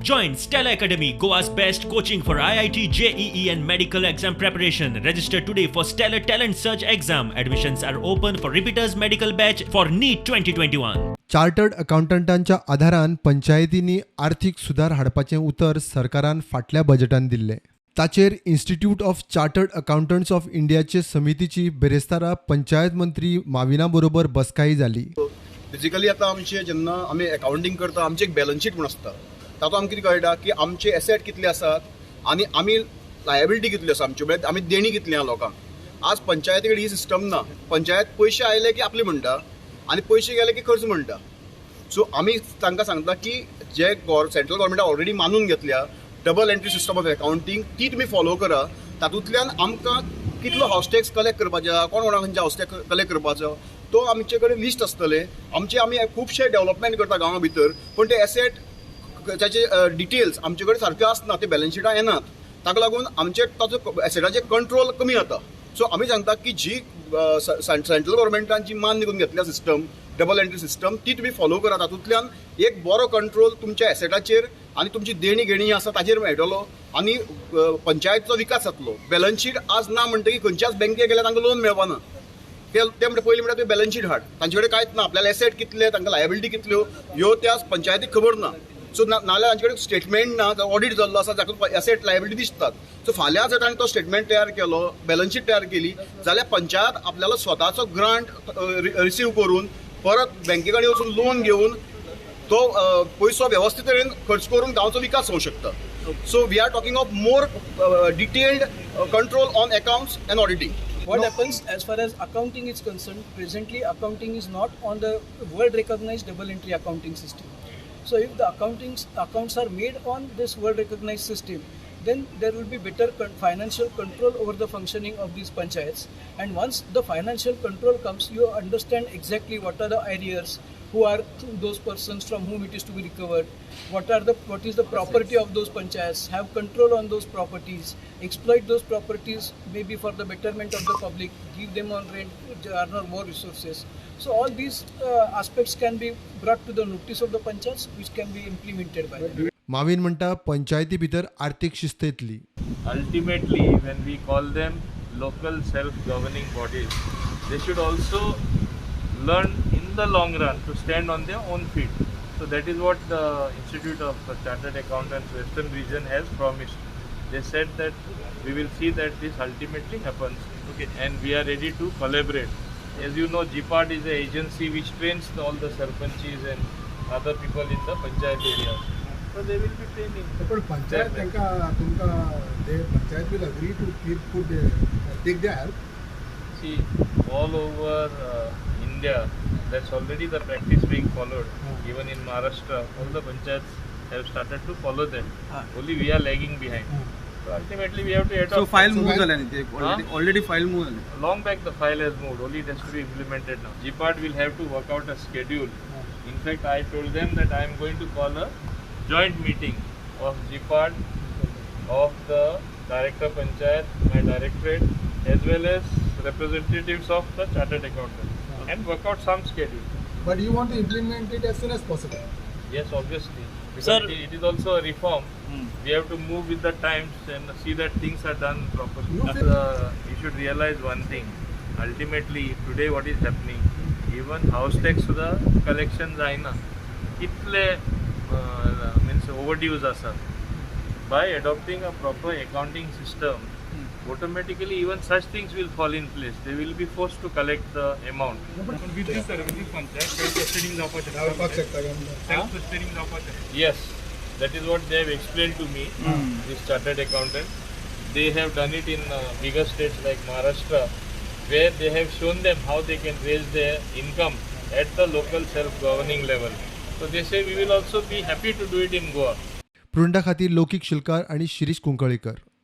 Join Stella Academy, Goa's best coaching for IIT, JEE and medical exam preparation. Register today for Stellar Talent Search exam. Admissions are open for repeaters medical batch for NEET 2021. Chartered अकाउंटंटांच्या आधारान पंचायतींनी आर्थिक सुदार हाडपाचें उतर सरकारान फाटल्या बजेटान दिल्लें. ताचेर institute of chartered accountants of इंडियाचे समितीची बेरेस्तारा पंचायत मंत्री माविना बरोबर बसकाई जाली. बेसिकली आता आमचे जेन्ना आमी अकाउंटिंग करता आमचे एक बॅलन्स शीट म्हणून आसता. तातूंत आमकां कितें कळटा की आमचे एसेट कितले आसात आनी आमी लायबिलिटी कितल्यो आसा आमच्यो, म्हणजे आमी देणी कितली आहा लोकांक. आज पंचायती कडेन ही सिस्टम ना. पंचायत पयशे आयले की आपले म्हणटा आनी पयशे गेले की खर्च म्हणटा. सो आमी तांकां सांगता की जे सेंट्रल गव्हर्मेंटान ऑलरेडी मानून घेतल्या double entry system of accounting ती तुमी फॉलो करा. तातूंतल्यान आमकां कितलो हावस टॅक्स कलेक्ट करपाचो, कोण कोणाक हावस टॅक्स कलेक्ट करपाचो तो आमचे कडेन लिस्ट आसतले. आमी खुबशे डेव्हलपमेंट करता गांवा भितर, पण ते एसेट त्याचे डिटेल्स आमचे कडेन सारक्यो आसना, ते बॅलन्स शिटां येनात. ताका लागून आमचे ताचो एसेटाचेर कंट्रोल कमी जाता. सो आमी सांगता की जी सेंट्रल गव्हर्मेंटान जी मान्य करून घेतल्या सिस्टम डबल एंट्री सिस्टम ती तुमी फॉलो करा. तातूंतल्यान एक बरो कंट्रोल तुमच्या एसेटाचेर आनी तुमची देणी घेणी आसा ताचेर मेळटलो आनी पंचायतीचो विकास जातलो. बॅलन्स शीट आज ना म्हणटकीर खंयच्याच बँकेक गेल्यार तांकां लोन मेळपाना. ते म्हणजे पयलीं म्हणटा तुवें बॅलन्स शीट हाड, तांचे कडेन कांयच ना. आपल्याला एसेट कितले, तांकां लायबिलिटी कितल्यो ह्यो त्या पंचायतीक खबर ना. सो नाल्यार तांचे कडेन स्टेटमेंट ना, ऑडिट जाल्लो आसा जाका एसेट लायबिलिटी दिसतात. सो फाल्यां जर ताणें तो स्टेटमेंट तयार केलो, बॅलन्स शीट तयार केली जाल्यार पंचायत आपल्याला स्वताचो ग्रांट रिसीव करून परत बँके कडेन वचून लोन घेवन तो पयसो वेवस्थीत तरेन खर्च करून गांवचो विकास होवंक शकता. So we are talking of more detailed control on accounts and auditing. What happens as far as accounting is concerned, presently accounting is not on the world recognized double entry accounting system. So if the accounts are made on this world recognized system, then there will be better financial control over the functioning of these panchayats. And once the financial control comes, you understand exactly what are the arrears, who are those persons from whom it is to be recovered, what is the property of those panchayats, have control on those properties, exploit those properties maybe for the betterment of the public, give them on rent, garner more resources. So all these aspects can be brought to the notice of the panchayats, which can be implemented by them. Mauvin म्हणटा पंचायती भितर आर्थिक शिस्त येतली. Ultimately, when we call them local self-governing bodies, they should also learn in the long run to stand on their own feet. So that is what the Institute of Chartered Accountants Western Region has promised. They said that we will see that this ultimately happens, and we are ready to collaborate. As you know, GPART is an agency which trains all the sarpanchis and other people in the panchayat area. So they will be training. But panchayat panchayat will agree to take their help. See, all over India, that's already the practice being followed. Even in Maharashtra, all the panchayats have started to follow them. Only we are lagging behind. So ultimately we have to adopt. So file move already file move. Long back the file has moved. Only it has to be implemented now. GPART will have to work out a schedule. In fact, I told them that I am going to call a joint meeting of GPART, of the Director Panchayat, my directorate, as well as representatives of the Chartered Accountants, and work out some schedule. But you want to implement it as soon as possible. Yes, obviously. Because it is also a reform. We have to move with the times and see that things are done properly. You should realize one thing. Ultimately, today what is happening, even house tax सुद्धा collection जायना. इतले means overdues asat. By adopting a proper accounting system, automatically even such things will fall in place. They will be forced to collect the amount. With this panchayat, self-sustaining Yes, that is what they have explained to me, this chartered accountant. They have done it in bigger states like Maharashtra, where they have shown them how they can raise their income at the local self-governing level. So they say we will also be happy to do it in Goa. प्रुंडा खातीर लौकिक शिलकार आणि शिरीष कुंकळीकर.